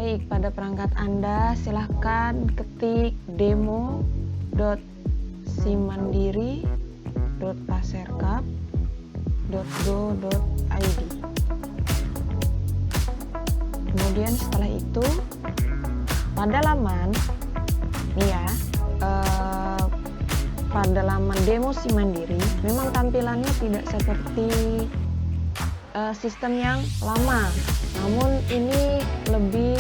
Baik, pada perangkat Anda silahkan ketik demo.simandiri.paserkap.go.id. Kemudian setelah itu pada laman nih ya, pada laman demo Simandiri memang tampilannya tidak seperti sistem yang lama, namun ini lebih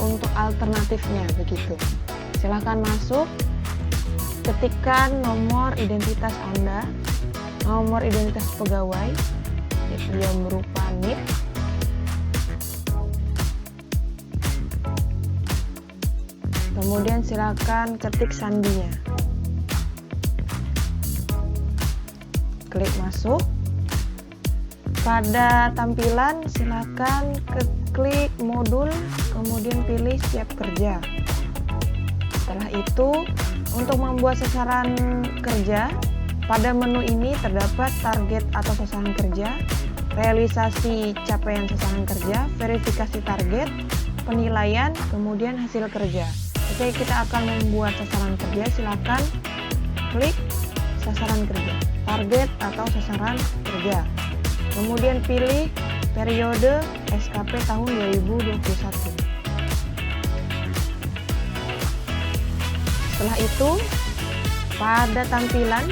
untuk alternatifnya begitu. Silahkan masuk, ketikkan nomor identitas Anda, nomor identitas pegawai yang berupa NIP, kemudian silakan ketik sandinya, klik masuk. Pada tampilan silakan klik modul, kemudian pilih siap kerja. Setelah itu untuk membuat sasaran kerja, pada menu ini terdapat target atau sasaran kerja, realisasi capaian sasaran kerja, verifikasi target, penilaian, kemudian hasil kerja. Oke, kita akan membuat sasaran kerja, silakan klik sasaran kerja, target atau sasaran kerja. Kemudian pilih periode SKP tahun 2021. Setelah itu, pada tampilan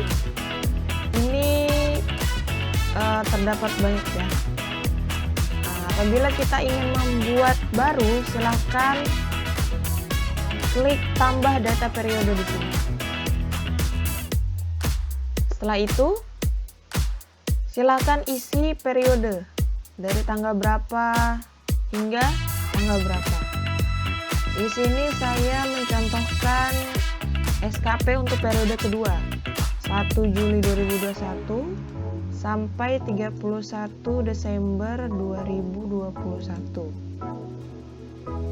ini terdapat banyak ya. Apabila kita ingin membuat baru, silahkan klik tambah data periode di sini. Setelah itu, silakan isi periode dari tanggal berapa hingga tanggal berapa. Di sini saya mencontohkan SKP untuk periode kedua, 1 Juli 2021 sampai 31 Desember 2021.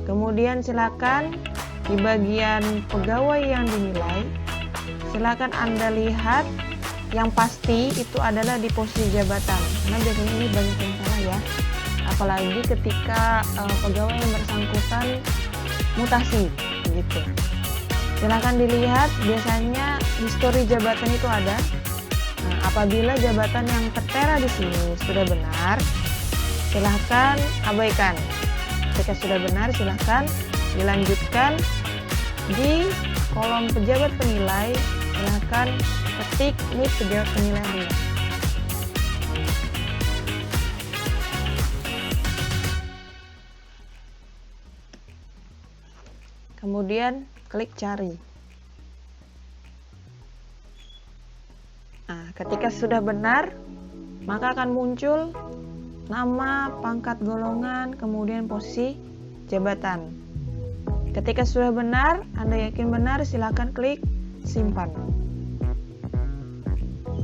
Kemudian silakan di bagian pegawai yang dinilai, silakan Anda lihat yang pasti itu adalah di posisi jabatan, karena biasanya ini banyak yang salah ya, apalagi ketika pegawai yang bersangkutan mutasi gitu. Silahkan dilihat, biasanya histori jabatan itu ada. Nah, apabila jabatan yang tertera di sini sudah benar, silahkan abaikan. Jika sudah benar, silahkan dilanjutkan. Di kolom pejabat penilai, silahkan ketik NIP pejabat penilai. Kemudian klik cari. Nah, ketika sudah benar, maka akan muncul nama, pangkat, golongan, kemudian posisi jabatan. Ketika sudah benar, Anda yakin benar, silakan klik simpan.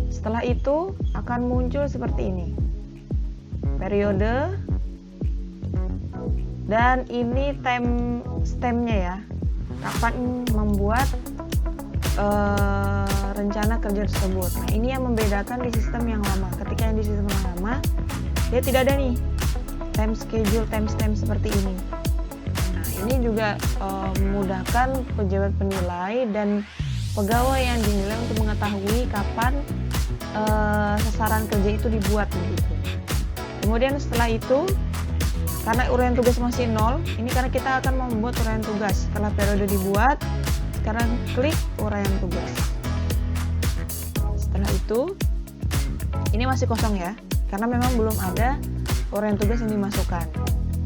Setelah itu akan muncul seperti ini, periode, dan ini stemnya ya, kapan membuat rencana kerja tersebut. Nah, ini yang membedakan di sistem yang lama. Ketika yang di sistem yang lama, dia tidak ada nih time schedule, timestamp seperti ini. Nah, ini juga memudahkan pejabat penilai dan pegawai yang dinilai untuk mengetahui kapan sasaran kerja itu dibuat begitu. Kemudian setelah itu, karena uraian tugas masih 0, ini karena kita akan membuat uraian tugas. Setelah periode dibuat, sekarang klik uraian tugas. Setelah itu, ini masih kosong ya, karena memang belum ada uraian tugas yang dimasukkan.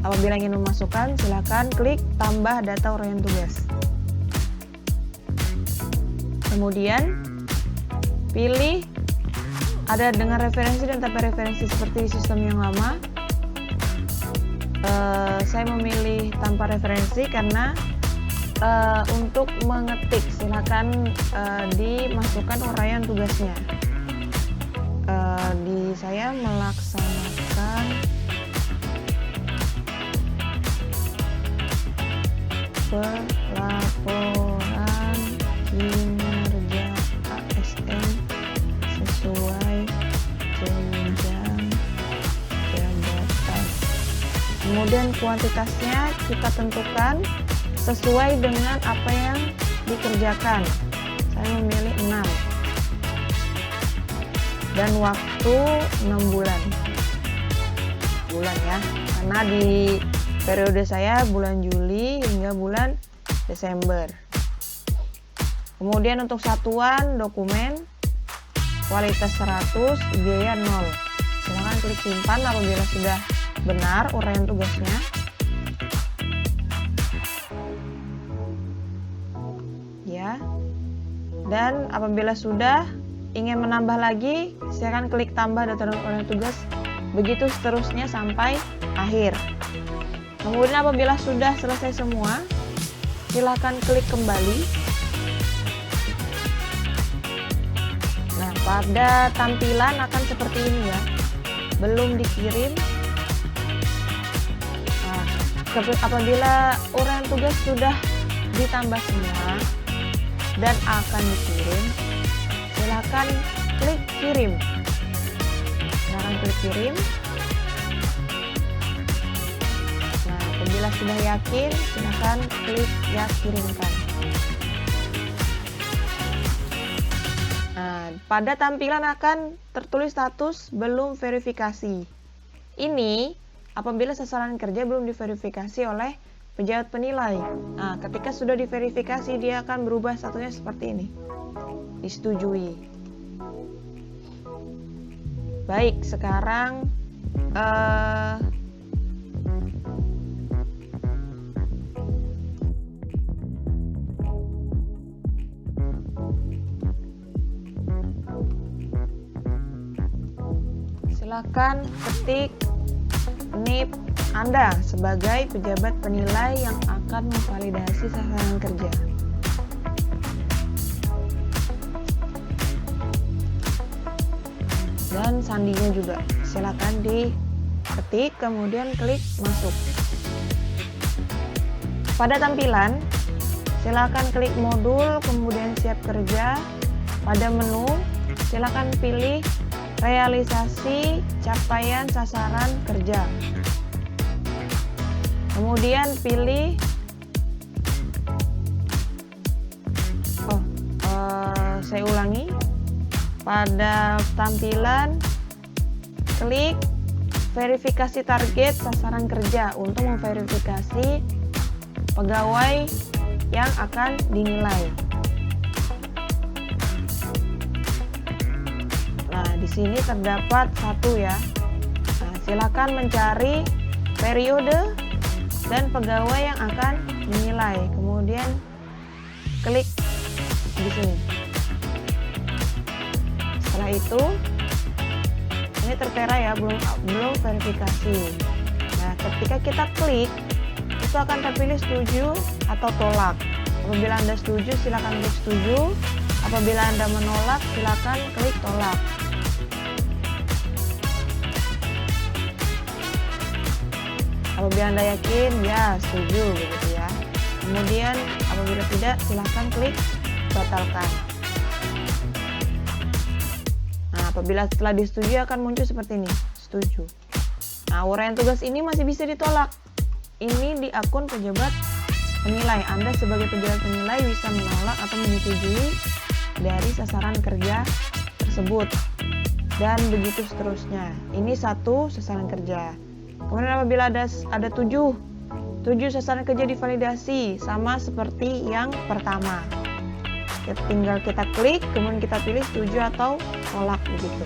Apabila ingin memasukkan, silakan klik tambah data uraian tugas. Kemudian pilih ada dengan referensi dan tanpa referensi seperti di sistem yang lama. Saya memilih tanpa referensi karena untuk mengetik silakan dimasukkan uraian tugasnya. Di saya melaksanakan pelaporan kinerja ASN sesuai jenjang jabatan. Kemudian kuantitasnya kita tentukan sesuai dengan apa yang dikerjakan. Saya memilih 6. Dan waktu 6 bulan. Ya, karena di periode saya bulan Juli hingga bulan Desember. Kemudian untuk satuan dokumen kualitas 100, biaya 0. Silakan klik simpan apabila sudah benar uraian tugasnya. Ya. Dan apabila sudah ingin menambah lagi, silakan klik tambah daftar uraian tugas. Begitu seterusnya sampai akhir. Kemudian apabila sudah selesai semua, silakan klik kembali. Nah, pada tampilan akan seperti ini ya. Belum dikirim. Nah, apabila uraian tugas sudah ditambah semua dan akan dikirim, silakan klik kirim. Silakan klik kirim. Nah, apabila sudah yakin, silakan klik ya kirimkan. Nah, pada tampilan akan tertulis status belum verifikasi. Ini apabila sasaran kerja belum diverifikasi oleh pejabat penilai. Nah, ketika sudah diverifikasi, dia akan berubah statusnya seperti ini. Disetujui. Baik, sekarang silakan ketik NIP Anda sebagai pejabat penilai yang akan memvalidasi sasaran kerja. Dan sandinya juga silakan diketik, kemudian klik masuk. Pada tampilan silakan klik modul, kemudian siap kerja. Pada menu silakan pilih realisasi capaian sasaran kerja, kemudian pilih saya ulangi. Pada tampilan klik verifikasi target sasaran kerja untuk memverifikasi pegawai yang akan dinilai. Nah, di sini terdapat 1 ya. Nah, silakan mencari periode dan pegawai yang akan dinilai. Kemudian klik di sini. Setelah itu ini tertera ya, belum verifikasi. Nah, ketika kita klik, itu akan terpilih setuju atau tolak. Apabila Anda setuju, silakan klik setuju. Apabila Anda menolak, silakan klik tolak. Apabila Anda yakin, ya setuju begitu ya. Kemudian apabila tidak, silakan klik batalkan. Nah, apabila setelah disetujui akan muncul seperti ini, setuju. Nah, uraian tugas ini masih bisa ditolak. Ini di akun pejabat penilai. Anda sebagai pejabat penilai bisa menolak atau menyetujui dari sasaran kerja tersebut. Dan begitu seterusnya. Ini 1 sasaran kerja. Kemudian apabila ada 7 sasaran kerja divalidasi, sama seperti yang pertama. Tinggal kita klik, kemudian kita pilih setuju atau tolak begitu.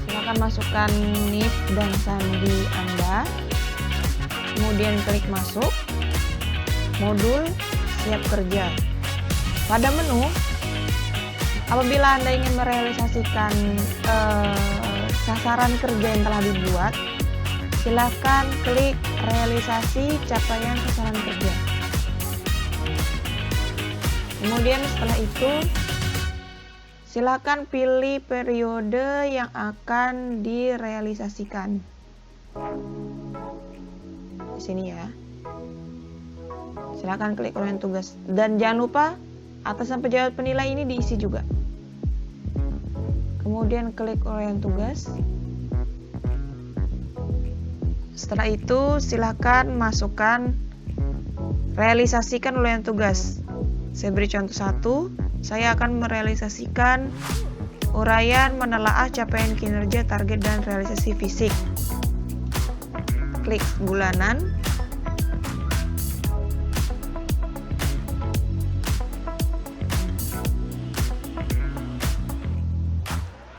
Silakan masukkan NIP dan sandi Anda. Kemudian klik masuk. Modul siap kerja. Pada menu, apabila Anda ingin merealisasikan sasaran kerja yang telah dibuat, silakan klik realisasi capaian sasaran kerja. Kemudian setelah itu, silakan pilih periode yang akan direalisasikan. Di sini ya. Silakan klik uraian tugas dan jangan lupa atasan pejabat penilai ini diisi juga. Kemudian klik uraian tugas. Setelah itu silakan masukkan realisasikan uraian tugas. Saya beri contoh 1, saya akan merealisasikan uraian menelaah capaian kinerja, target, dan realisasi fisik. Klik bulanan.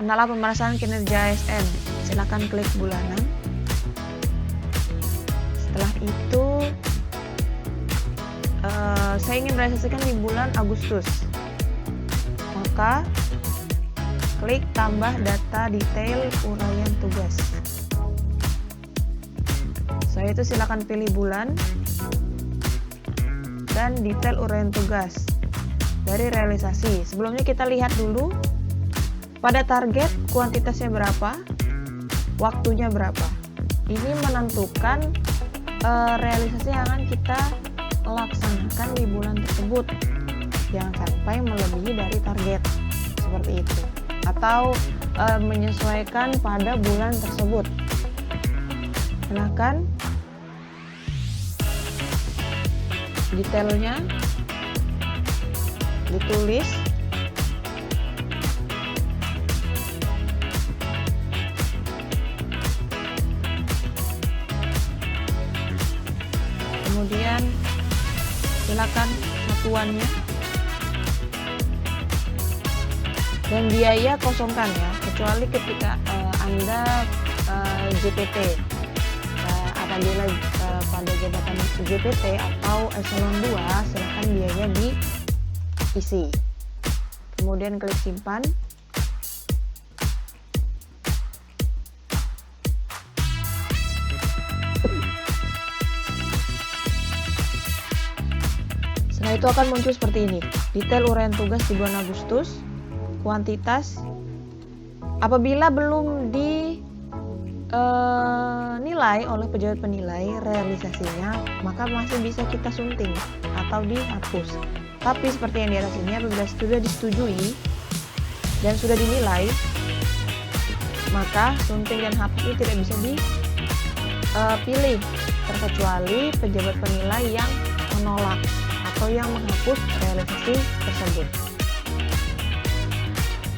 Menelaah pemerasan kinerja ASN. Silakan klik bulanan. Setelah itu saya ingin realisasikan di bulan Agustus, maka klik tambah data detail uraian tugas. Saya itu silakan pilih bulan dan detail uraian tugas dari realisasi. Sebelumnya kita lihat dulu pada target kuantitasnya berapa, waktunya berapa. Ini menentukan realisasi yang akan kita laksanakan di bulan tersebut. Jangan sampai melebihi dari target, seperti itu. Atau menyesuaikan pada bulan tersebut. Silakan detailnya ditulis. Kemudian silakan satuannya dan biaya kosongkan ya, kecuali ketika Anda JPT. Apabila pada jabatan JPT atau eselon 2, silakan biaya diisi. Kemudian klik simpan. Setelah itu akan muncul seperti ini. Detail uraian tugas di bulan Agustus, kuantitas. Apabila belum dinilai oleh pejabat penilai realisasinya, maka masih bisa kita sunting atau dihapus. Tapi seperti yang di atas ini, apabila sudah disetujui dan sudah dinilai, maka sunting dan hapus ini tidak bisa dipilih, terkecuali pejabat penilai yang menolak atau yang menghapus realisasi tersebut.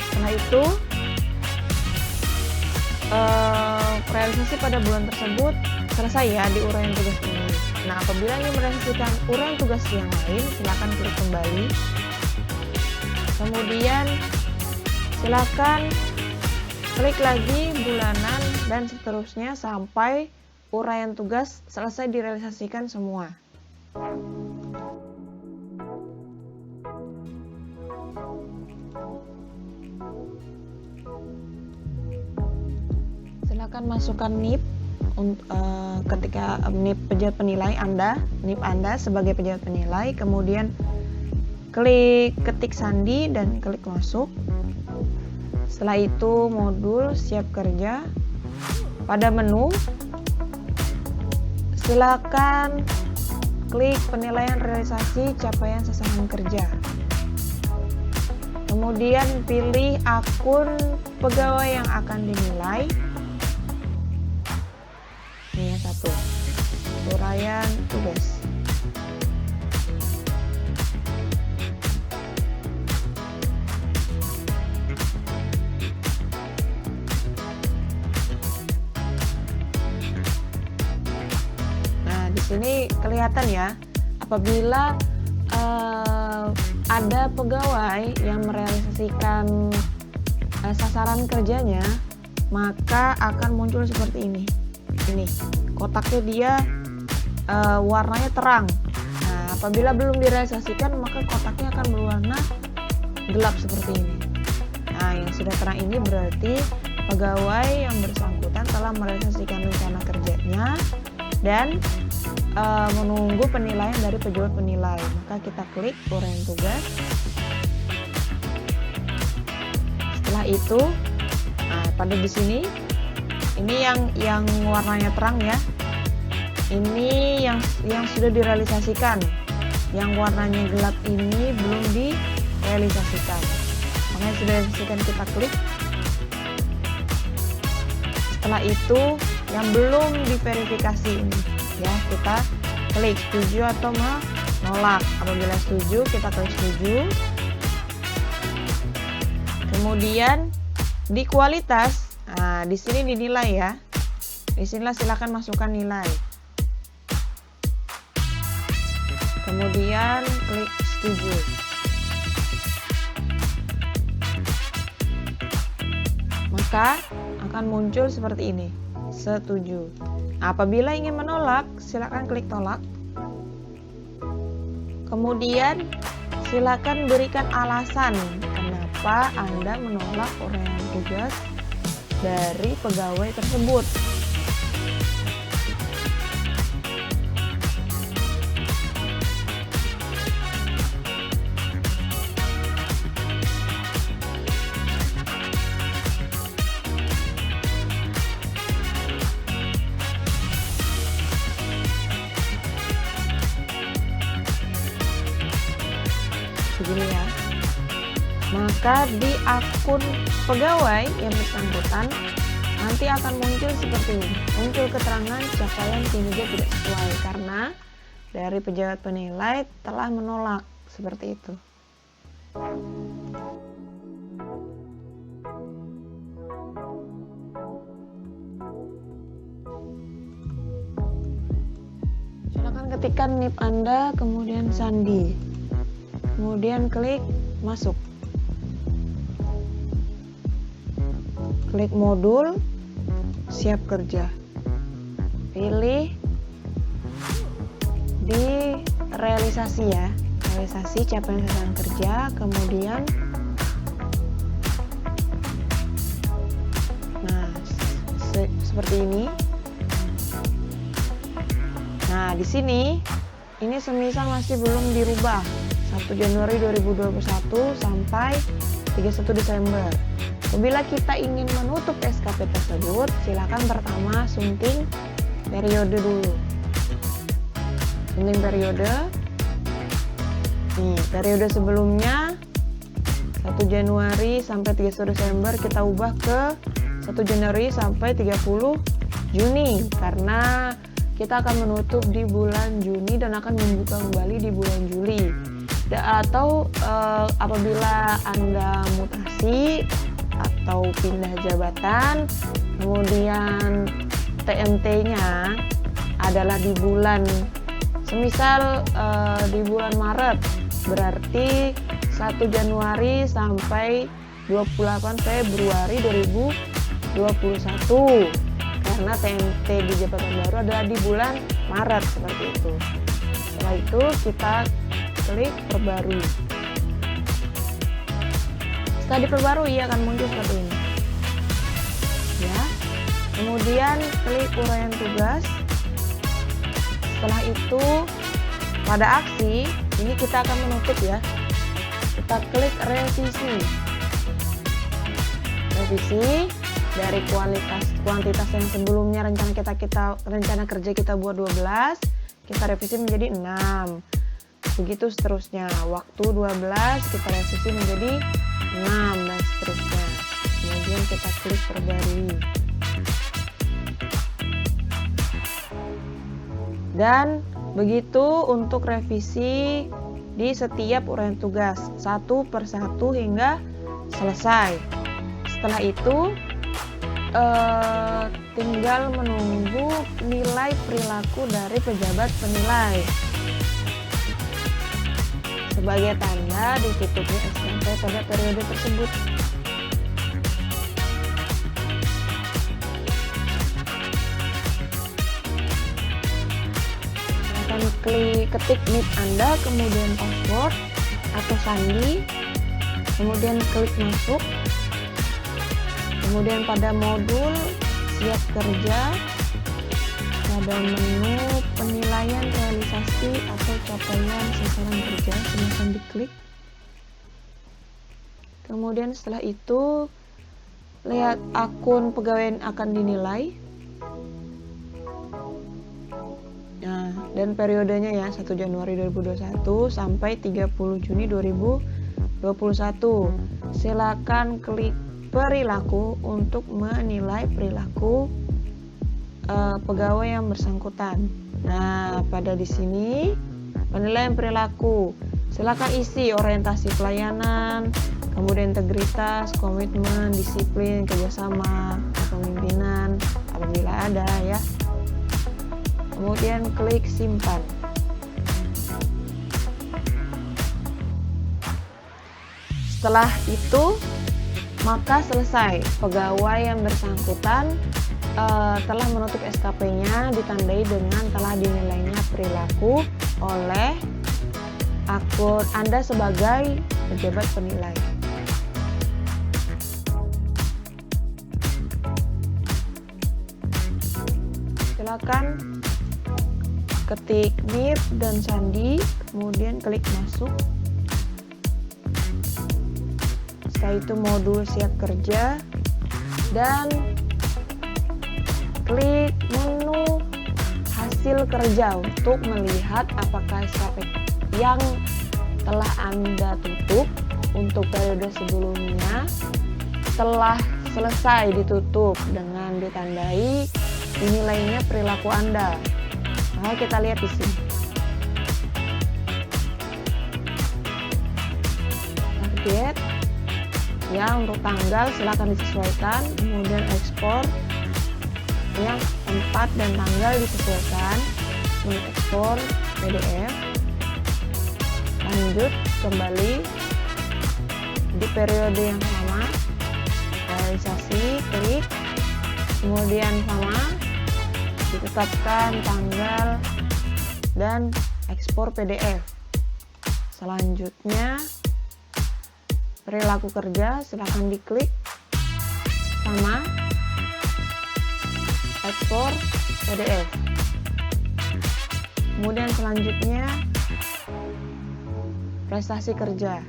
Setelah itu realisasi pada bulan tersebut selesai ya di uraian tugas ini. Nah, apabila ingin merealisasikan uraian tugas yang lain, silakan klik kembali. Kemudian silakan klik lagi bulanan dan seterusnya sampai uraian tugas selesai direalisasikan semua. Silakan masukkan NIP ketika NIP pejabat penilai Anda, NIP Anda sebagai pejabat penilai, kemudian klik ketik sandi dan klik masuk. Setelah itu modul siap kerja. Pada menu silakan klik penilaian realisasi capaian sasaran kerja. Kemudian pilih akun pegawai yang akan dinilai. Ini yang satu, uraian tugas. Nah, di sini kelihatan ya, apabila ada pegawai yang merealisasikan sasaran kerjanya, maka akan muncul seperti ini. Ini kotaknya dia warnanya terang. Nah, apabila belum direalisasikan, maka kotaknya akan berwarna gelap seperti ini. Nah, yang sudah terang ini berarti pegawai yang bersangkutan telah merealisasikan rencana kerjanya dan menunggu penilaian dari pejabat penilai. Maka kita klik uraian tugas. Setelah itu, nah, pada di sini ini yang warnanya terang ya. Ini yang sudah direalisasikan. Yang warnanya gelap ini belum realisasikan. Makanya sudah realisasikan kita klik. Setelah itu yang belum diverifikasi ini ya, kita klik setuju atau menolak. Apabila setuju, kita klik setuju. Kemudian di kualitas, nah di sini dinilai ya. Disinilah silakan masukkan nilai. Kemudian klik setuju. Maka akan muncul seperti ini, setuju. Nah, apabila ingin menolak, silakan klik tolak. Kemudian silakan berikan alasan kenapa Anda menolak uraian tugas dari pegawai tersebut. Begini ya. Maka di akun pegawai yang bersangkutan nanti akan muncul seperti ini. Muncul keterangan capaian kinerja tidak sesuai karena dari pejabat penilai telah menolak, seperti itu. Silakan ketikkan NIP Anda, kemudian sandi. Kemudian klik masuk. Klik modul, siap kerja. Pilih di realisasi ya. Realisasi capaian sasaran kerja, kemudian seperti ini. Nah, di sini ini semisal masih belum dirubah. 1 Januari 2021 sampai 31 Desember. Apabila kita ingin menutup SKP tersebut, silakan pertama sunting periode dulu. Sunting periode. Nih, periode sebelumnya 1 Januari sampai 31 Desember kita ubah ke 1 Januari sampai 30 Juni karena kita akan menutup di bulan Juni dan akan membuka kembali di bulan Juli. Atau apabila Anda mutasi atau pindah jabatan, kemudian TMT-nya adalah di bulan, semisal di bulan Maret, berarti 1 Januari sampai 28 Februari 2021 karena TMT di jabatan baru adalah di bulan Maret, seperti itu. Setelah itu kita klik perbarui. Setelah diperbarui akan muncul seperti ini ya. Kemudian klik uraian tugas. Setelah itu pada aksi ini kita akan menutup ya. Kita klik revisi. Revisi dari kuantitas yang sebelumnya rencana kerja kita buat 12, kita revisi menjadi 6. Begitu seterusnya, waktu 12 kita revisi menjadi 6 dan seterusnya. Kemudian kita klik perbarui. Dan begitu untuk revisi di setiap uraian tugas, satu persatu hingga selesai. Setelah itu tinggal menunggu nilai perilaku dari pejabat penilai sebagai tanda ditutupnya SKP pada periode tersebut. Akan ketik NIP Anda, kemudian password atau sandi, kemudian klik masuk. Kemudian pada modul siap kerja, pada menu penilaian realisasi atau capaian sasaran kerja, silahkan diklik. Kemudian setelah itu lihat akun pegawai yang akan dinilai. Nah, dan periodenya ya 1 Januari 2021 sampai 30 Juni 2021. 21. Silakan klik perilaku untuk menilai perilaku pegawai yang bersangkutan. Nah, pada di sini penilaian perilaku. Silakan isi orientasi pelayanan, kemudian integritas, komitmen, disiplin, kerjasama, kepemimpinan apabila ada ya. Kemudian klik simpan. Setelah itu maka selesai. Pegawai yang bersangkutan telah menutup SKP-nya, ditandai dengan telah dinilainya perilaku oleh akun Anda sebagai pejabat penilai. Silakan ketik NIP dan sandi, kemudian klik masuk. Setelah itu modul siap kerja dan klik menu hasil kerja untuk melihat apakah SKP yang telah Anda tutup untuk periode sebelumnya telah selesai ditutup dengan ditandai dinilainya perilaku Anda. Nah, kita lihat di sini. Target ya, untuk tanggal silakan disesuaikan, kemudian ekspor yang tempat dan tanggal disesuaikan, mengekspor PDF. Lanjut kembali di periode yang sama, realisasi, klik, kemudian sama, ditetapkan tanggal dan ekspor PDF. Selanjutnya perilaku kerja, silakan diklik sama, ekspor PDF. Kemudian selanjutnya prestasi kerja,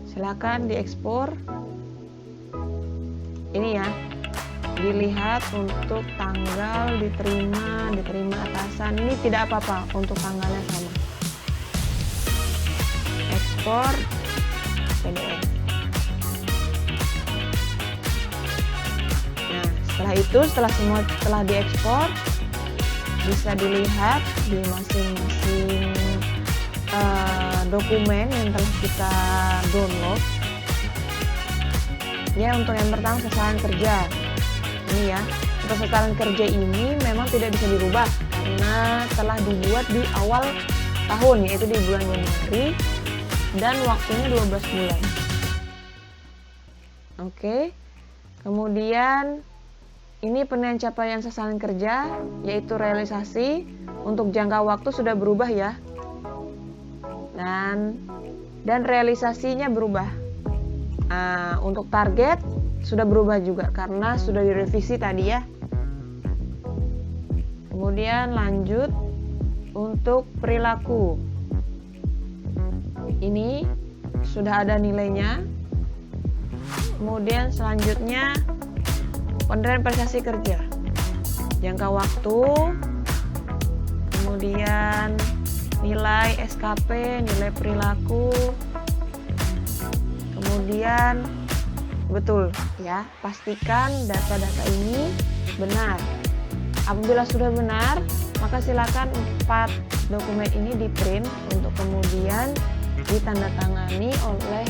silakan diekspor. Ini ya, dilihat untuk tanggal diterima atasan, ini tidak apa-apa untuk tanggalnya sama. Ekspor PDF. Nah, setelah itu, setelah telah diekspor, bisa dilihat di masing-masing dokumen yang telah kita download. Ya, untuk yang pertama sasaran kerja. Ini ya, untuk sasaran kerja ini memang tidak bisa dirubah karena telah dibuat di awal tahun, yaitu di bulan Januari, dan waktunya 12 bulan. Oke. Kemudian ini penilaian capaian sasaran kerja, yaitu realisasi. Untuk jangka waktu sudah berubah ya. Dan realisasinya berubah. Untuk target sudah berubah juga karena sudah direvisi tadi ya. Kemudian lanjut untuk perilaku. Ini sudah ada nilainya. Kemudian selanjutnya penilaian prestasi kerja, jangka waktu, kemudian nilai SKP, nilai perilaku, kemudian betul ya, pastikan data-data ini benar. Apabila sudah benar, maka silakan 4 dokumen ini di print untuk kemudian ditandatangani oleh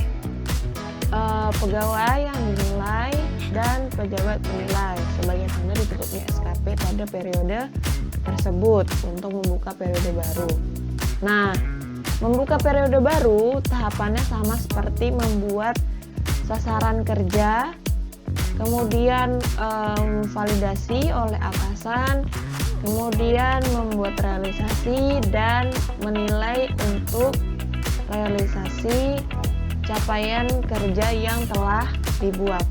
pegawai yang dinilai dan pejabat penilai sebagai tanda ditutupnya SKP pada periode tersebut untuk membuka periode baru. Nah, membuka periode baru tahapannya sama seperti membuat sasaran kerja, kemudian validasi oleh atasan, kemudian membuat realisasi dan menilai untuk realisasi capaian kerja yang telah dibuat.